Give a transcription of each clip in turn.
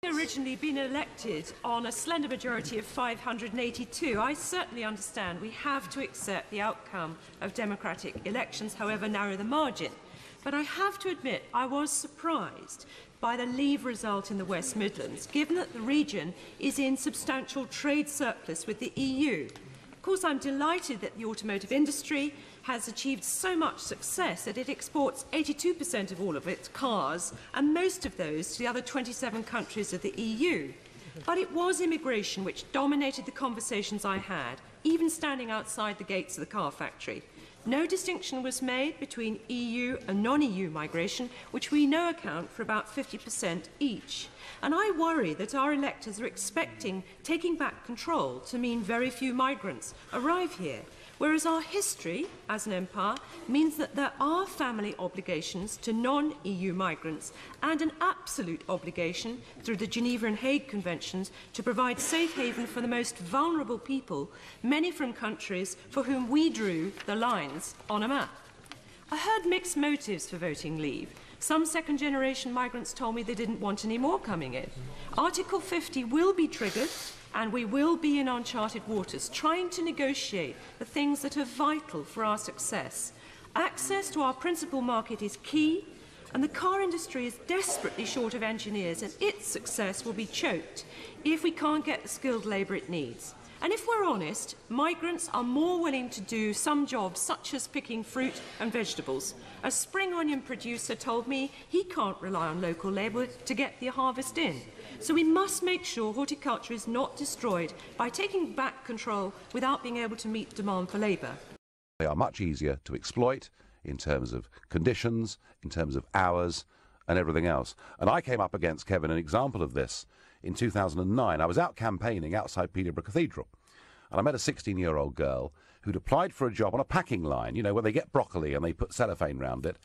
Originally been elected on a slender majority of 582, I certainly understand we have to accept the outcome of democratic elections, however narrow the margin. But I have to admit I was surprised by the Leave result in the West Midlands, given that the region is in substantial trade surplus with the EU. Of course, I'm delighted that the automotive industry has achieved so much success that it exports 82% of all of its cars, and most of those to the other 27 countries of the EU. But it was immigration which dominated the conversations I had, even standing outside the gates of the car factory. No distinction was made between EU and non-EU migration, which we know account for about 50% each. And I worry that our electors are expecting taking back control to mean very few migrants arrive here, whereas our history as an empire means that there are family obligations to non-EU migrants and an absolute obligation through the Geneva and Hague Conventions to provide safe haven for the most vulnerable people, many from countries for whom we drew the lines on a map. I heard mixed motives for voting Leave. Some second-generation migrants told me they didn't want any more coming in. Article 50 will be triggered, and we will be in uncharted waters, trying to negotiate the things that are vital for our success. Access to our principal market is key, and the car industry is desperately short of engineers, and its success will be choked if we can't get the skilled labour it needs. And if we're honest, migrants are more willing to do some jobs, such as picking fruit and vegetables. A spring onion producer told me he can't rely on local labour to get the harvest in. So we must make sure horticulture is not destroyed by taking back control without being able to meet demand for labour. They are much easier to exploit in terms of conditions, in terms of hours and everything else. And I came up against, Kevin, an example of this in 2009. I was out campaigning outside Peterborough Cathedral, and I met a 16-year-old girl who'd applied for a job on a packing line, you know, where they get broccoli and they put cellophane round it,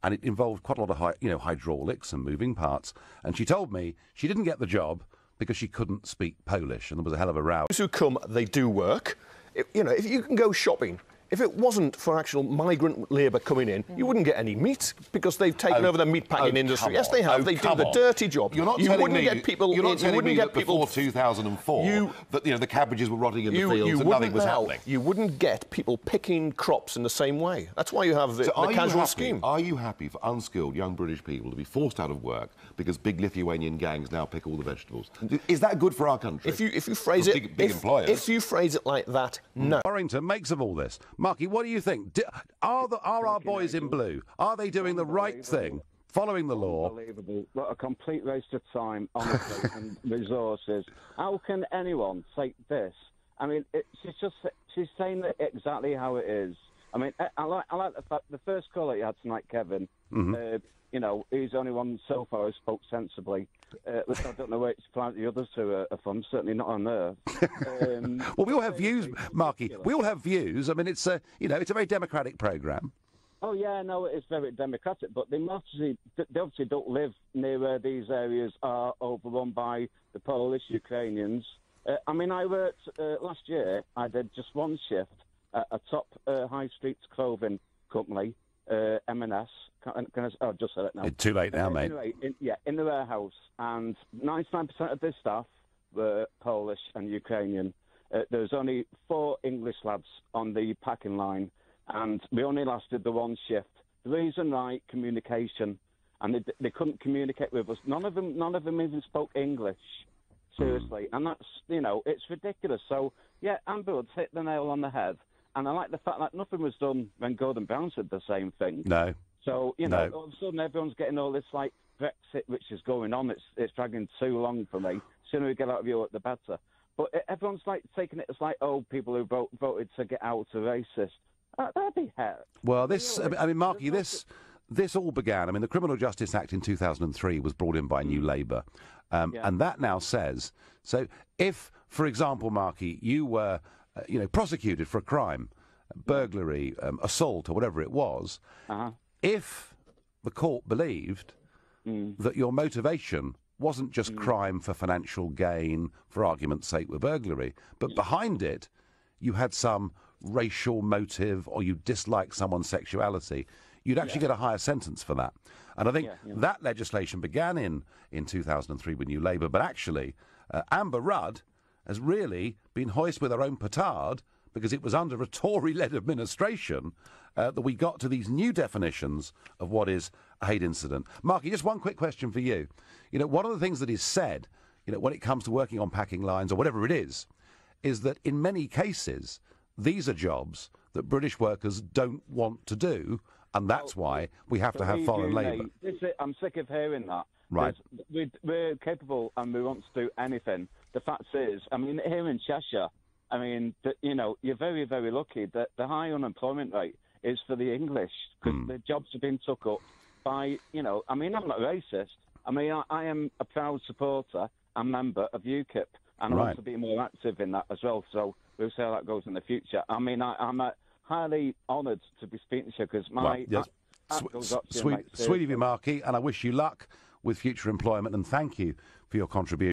and it involved quite a lot of hydraulics and moving parts. And she told me she didn't get the job because she couldn't speak Polish, and there was a hell of a row. Those who come, they do work. If you can go shopping, if it wasn't for actual migrant labour coming in, you wouldn't get any meat because they've taken over the meat packing industry. Yes, they have. They do the dirty job. You're not telling me that before 2004 that the cabbages were rotting in the fields and nothing was happening. You wouldn't get people picking crops in the same way. That's why you have the casual scheme. Are you happy for unskilled young British people to be forced out of work because big Lithuanian gangs now pick all the vegetables? Is that good for our country? If you phrase it, big employers. If you phrase it like that, no. Warrington makes of all this. Marky, what do you think? Are our boys in blue? Are they doing the right thing, following the law? Unbelievable. What a complete waste of time, honestly, and resources. How can anyone take this? I mean, she's saying it exactly how it is. I mean, I like the fact the first caller you had tonight, Kevin. Mm-hmm. He's the only one so far who spoke sensibly. I don't know where it's planned the others two are from, certainly not on Earth. Well, we all have views, Marky. We all have views. I mean, it's a very democratic programme. Oh, yeah, no, it is very democratic, but they obviously don't live near where these areas are overrun by the Polish Ukrainians. I mean, I worked last year, I did just one shift at a top high street clothing company, M&S. Just said it now. It's too late now, mate. Anyway, in the warehouse, and 99% of this staff were Polish and Ukrainian. There was only 4 English lads on the packing line, and we only lasted the one shift. The reason, right, communication, and they couldn't communicate with us. None of them even spoke English. Seriously, and that's it's ridiculous. So yeah, Amber Woods hit the nail on the head, and I like the fact that nothing was done when Gordon Brown said the same thing. No. So, all of a sudden everyone's getting all this, like, Brexit, which is going on. It's dragging too long for me. The sooner we get out of Europe, the better. But everyone's, like, taking it as, like, people who voted to get out are racist. That'd be hell. Well, Marky, this all began... I mean, the Criminal Justice Act in 2003 was brought in by New Labour. And that now says... So if, for example, Marky, you were, prosecuted for a crime, burglary, assault, or whatever it was... If the court believed that your motivation wasn't just crime for financial gain, for argument's sake, with burglary, but behind it you had some racial motive or you disliked someone's sexuality, you'd actually get a higher sentence for that. And I think that legislation began in 2003 with New Labour, but actually Amber Rudd has really been hoisted with her own petard, because it was under a Tory-led administration that we got to these new definitions of what is a hate incident. Marky, just one quick question for you. You know, one of the things that is said, you know, when it comes to working on packing lines or whatever it is that in many cases these are jobs that British workers don't want to do, and that's why we have to have foreign labour. I'm sick of hearing that. Right. We're capable and we want to do anything. The fact is, I mean, here in Cheshire, I mean, you know, you're very, very lucky that the high unemployment rate is for the English, because the jobs have been took up by, you know, I mean, I'm not racist. I mean, I am a proud supporter and member of UKIP, and I want to be more active in that as well. So we'll see how that goes in the future. I mean, I'm highly honoured to be speaking to you, because my... Sweet of you, Marky, and I wish you luck with future employment, and thank you for your contribution.